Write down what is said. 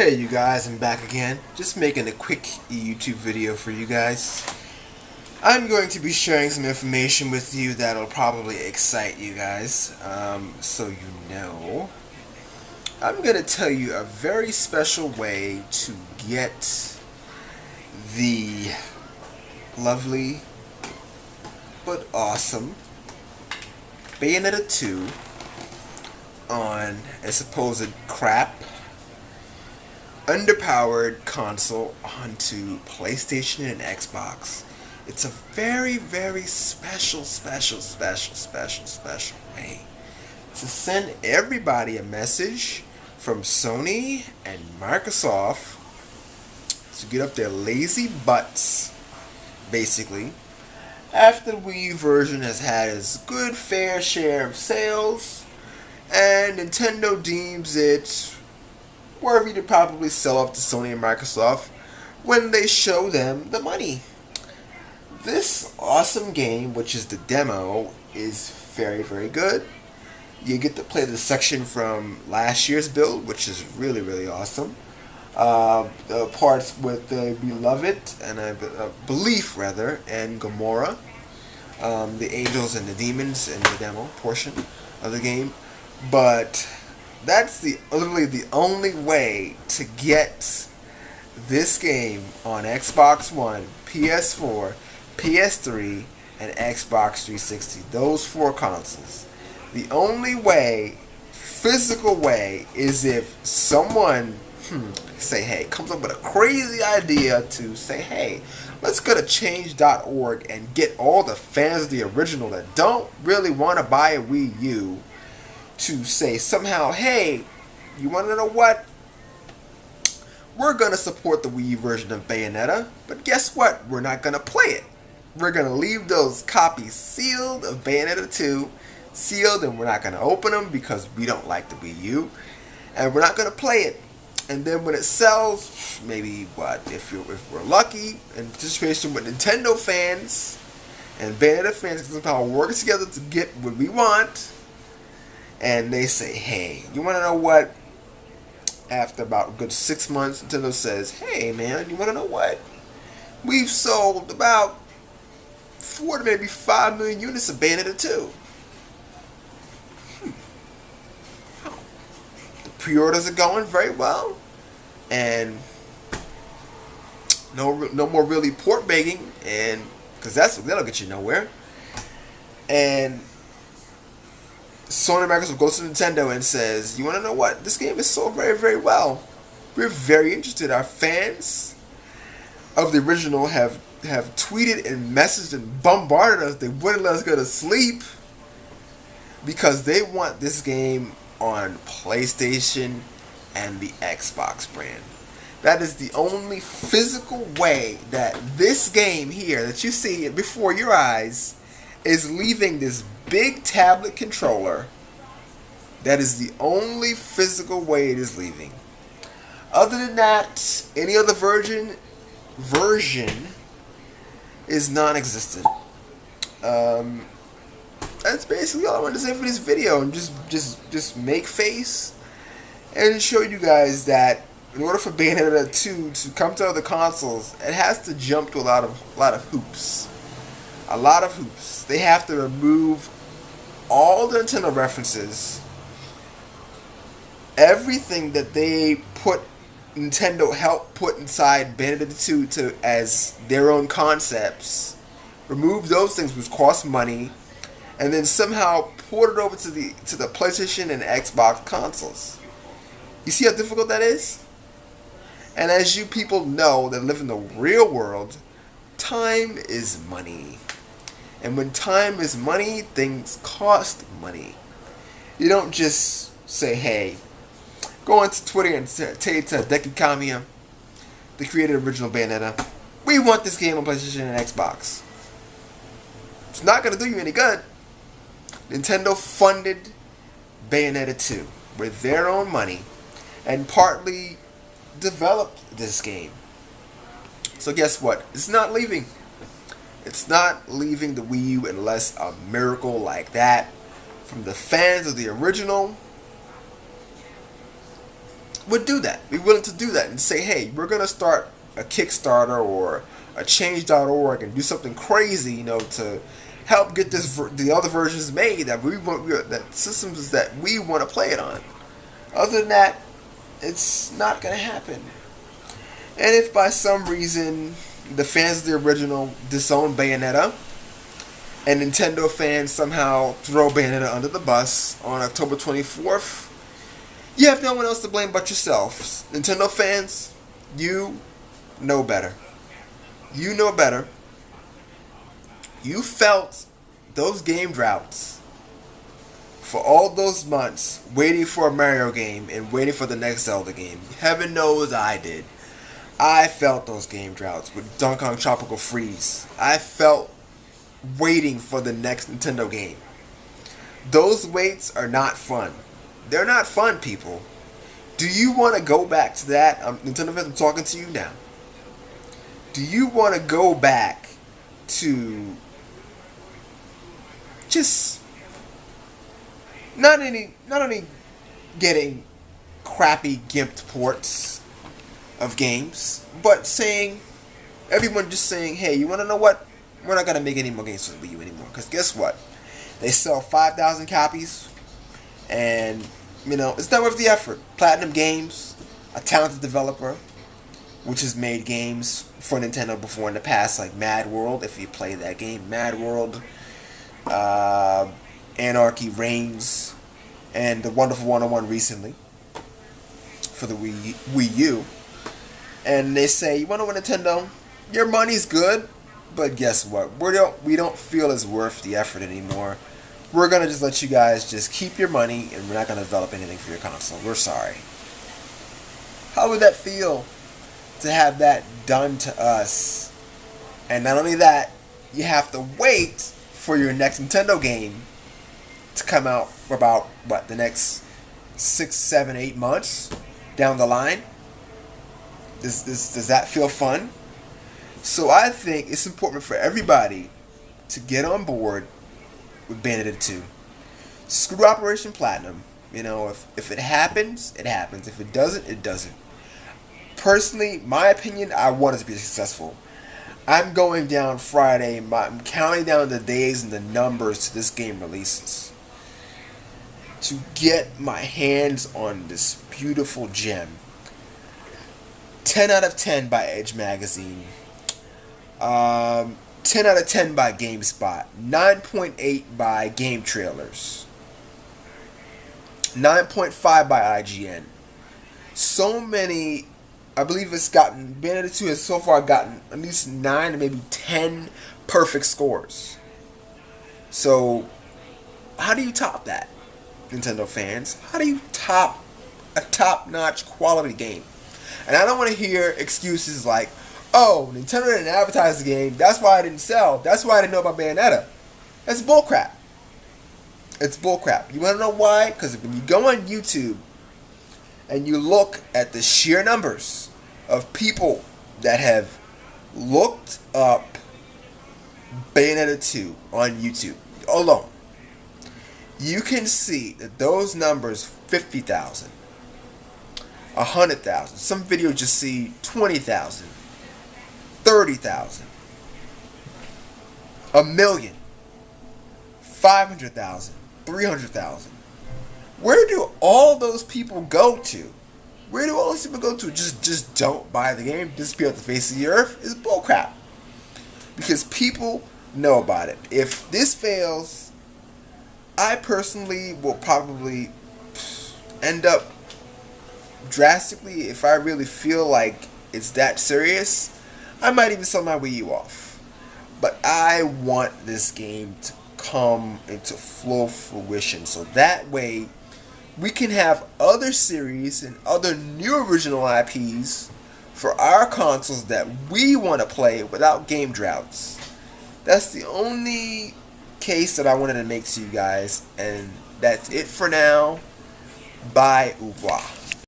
Hey you guys, I'm back again. Just making a quick YouTube video for you guys. I'm going to be sharing some information with you that'll probably excite you guys. So you know, I'm going to tell you a very special way to get the lovely but awesome Bayonetta 2 on a supposed crap underpowered console onto PlayStation and Xbox. It's a very, very special way to send everybody a message from Sony and Microsoft to get up their lazy butts, basically, after the Wii U version has had its good fair share of sales, and Nintendo deems it worthy to probably sell off to Sony and Microsoft when they show them the money. This awesome game, which is the demo, is very, very good. You get to play the section from last year's build, which is really, really awesome. The parts with the Beloved and Belief rather, and Gamora, the angels and the demons in the demo portion of the game. But that's literally the only way to get this game on Xbox One, PS4, PS3, and Xbox 360. Those four consoles. The only way, physical way, is if someone comes up with a crazy idea to say, hey, let's go to change.org and get all the fans of the original that don't really want to buy a Wii U to say somehow, hey, you want to know what? We're going to support the Wii U version of Bayonetta, but guess what? We're not going to play it. We're going to leave those copies sealed of Bayonetta 2, sealed, and we're not going to open them because we don't like the Wii U, and we're not going to play it. And then when it sells, maybe if we're lucky, in situation with Nintendo fans and Bayonetta fans can somehow work together to get what we want, and they say, hey, you want to know what? After about a good 6 months, Nintendo says, hey man, you want to know what? We've sold about 4 to maybe 5 million units of Bayonetta 2. The pre-orders are going very well, and no more really port begging, and because that'll get you nowhere. And Sony and Microsoft goes to Nintendo and says, you want to know what? This game is sold very, very well. We're very interested. Our fans of the original have tweeted and messaged and bombarded us. They wouldn't let us go to sleep because they want this game on PlayStation and the Xbox brand. That is the only physical way that this game here that you see before your eyes is leaving this big tablet controller. That is the only physical way it is leaving. Other than that, any other version is non-existent. That's basically all I wanted to say for this video, and just make face and show you guys that in order for Bayonetta 2 to come to other consoles, it has to jump to a lot of hoops. A lot of hoops. They have to remove all the Nintendo references, everything that Nintendo helped put inside Bayonetta 2 to as their own concepts. Remove those things which cost money, and then somehow port it over to the PlayStation and Xbox consoles. You see how difficult that is? And as you people know that live in the real world, time is money. And when time is money, things cost money. You don't just say, hey, go onto Twitter and say to Hideki Kamiya, the creator of original Bayonetta, we want this game on PlayStation and Xbox. It's not going to do you any good. Nintendo funded Bayonetta 2 with their own money and partly developed this game. So guess what? It's not leaving. It's not leaving the Wii U unless a miracle like that from the fans of the original would do that. Be willing to do that and say, hey, we're gonna start a Kickstarter or a Change.org and do something crazy, to help get the other versions made that that systems that we want to play it on. Other than that, it's not gonna happen. And if by some reason the fans of the original disown Bayonetta, and Nintendo fans somehow throw Bayonetta under the bus on October 24th, you have no one else to blame but yourselves. Nintendo fans, you know better. You know better. You felt those game droughts for all those months waiting for a Mario game and waiting for the next Zelda game. Heaven knows I did. I felt those game droughts with Donkey Kong Tropical Freeze. I felt waiting for the next Nintendo game. Those waits are not fun. They're not fun, people. Do you want to go back to that? Nintendo fans, I'm talking to you now. Do you want to go back to just not only getting crappy gimped ports of games, but everyone just saying, hey, you want to know what? We're not going to make any more games for the Wii U anymore. Because guess what? They sell 5,000 copies. And, it's not worth the effort. Platinum Games, a talented developer, which has made games for Nintendo before in the past, like Mad World, if you play that game. Mad World, Anarchy Reigns, and the Wonderful 101 recently for the Wii U. And they say, you want to win Nintendo? Your money's good, but guess what? We don't feel it's worth the effort anymore. We're going to just let you guys just keep your money, and we're not going to develop anything for your console. We're sorry. How would that feel to have that done to us? And not only that, you have to wait for your next Nintendo game to come out for about, the next 6, 7, 8 months down the line? Does that feel fun? So I think it's important for everybody to get on board with Bayonetta 2. Screw Operation Platinum. If it happens, it happens. If it doesn't, it doesn't. Personally, my opinion, I want it to be successful. I'm going down Friday. I'm counting down the days and the numbers to this game releases to get my hands on this beautiful gem. 10 out of 10 by Edge Magazine. 10 out of 10 by GameSpot. 9.8 by Game Trailers. 9.5 by IGN. So many, I believe Bayonetta 2 has so far gotten at least 9 or maybe 10 perfect scores. So, how do you top that, Nintendo fans? How do you top a top-notch quality game? And I don't want to hear excuses like, oh, Nintendo didn't advertise the game, that's why I didn't sell, that's why I didn't know about Bayonetta. That's bullcrap. It's bullcrap. You want to know why? Because when you go on YouTube and you look at the sheer numbers of people that have looked up Bayonetta 2 on YouTube alone, you can see that those numbers, 50,000, 100,000. Some videos just see 20,000, 30,000, a million, 500,000, 300,000. Where do all those people go to? Where do all those people go to? Just don't buy the game, disappear off the face of the earth? It's bullcrap. Because people know about it. If this fails, I personally will probably end up drastically, if I really feel like it's that serious, I might even sell my Wii U off. But I want this game to come into full fruition, so that way we can have other series and other new original IPs for our consoles that we want to play without game droughts. That's the only case that I wanted to make to you guys, and that's it for now. Bye, au revoir.